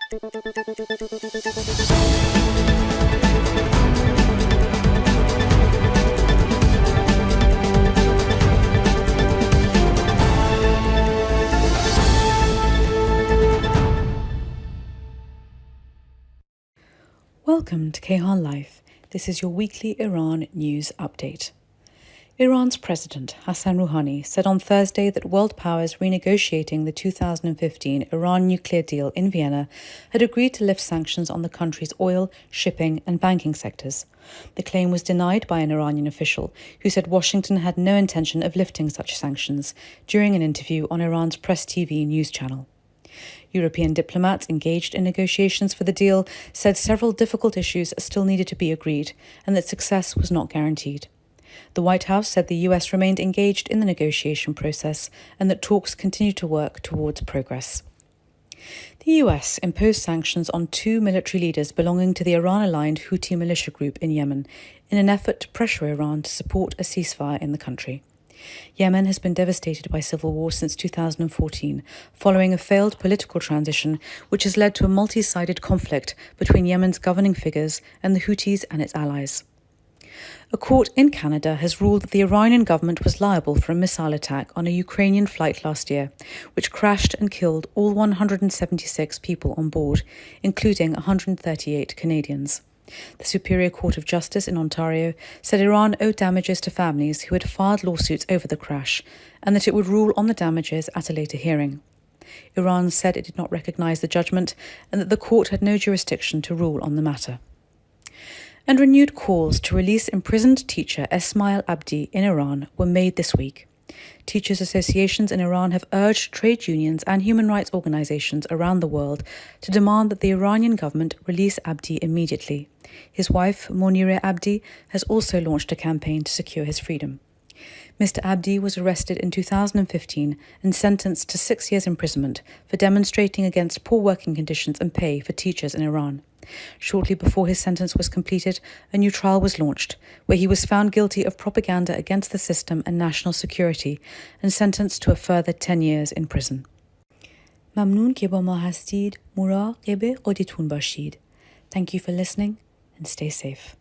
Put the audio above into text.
Welcome to Kayhan Life. This is your weekly Iran news update. Iran's President Hassan Rouhani said on Thursday that world powers renegotiating the 2015 Iran nuclear deal in Vienna had agreed to lift sanctions on the country's oil, shipping and banking sectors. The claim was denied by an Iranian official who said Washington had no intention of lifting such sanctions during an interview on Iran's Press TV news channel. European diplomats engaged in negotiations for the deal said several difficult issues still needed to be agreed and that success was not guaranteed. The White House said the US remained engaged in the negotiation process and that talks continue to work towards progress. The US imposed sanctions on 2 military leaders belonging to the Iran-aligned Houthi militia group in Yemen in an effort to pressure Iran to support a ceasefire in the country. Yemen has been devastated by civil war since 2014, following a failed political transition which has led to a multi-sided conflict between Yemen's governing figures and the Houthis and its allies. A court in Canada has ruled that the Iranian government was liable for a missile attack on a Ukrainian flight last year, which crashed and killed all 176 people on board, including 138 Canadians. The Superior Court of Justice in Ontario said Iran owed damages to families who had filed lawsuits over the crash and that it would rule on the damages at a later hearing. Iran said it did not recognise the judgment and that the court had no jurisdiction to rule on the matter. And renewed calls to release imprisoned teacher Esmail Abdi in Iran were made this week. Teachers' associations in Iran have urged trade unions and human rights organisations around the world to demand that the Iranian government release Abdi immediately. His wife, Monireh Abdi, has also launched a campaign to secure his freedom. Mr. Abdi was arrested in 2015 and sentenced to 6 years imprisonment for demonstrating against poor working conditions and pay for teachers in Iran. Shortly before his sentence was completed, a new trial was launched, where he was found guilty of propaganda against the system and national security and sentenced to a further 10 years in prison. ممنون که با ما هستید. مراقب خودتون باشید. Thank you for listening and stay safe.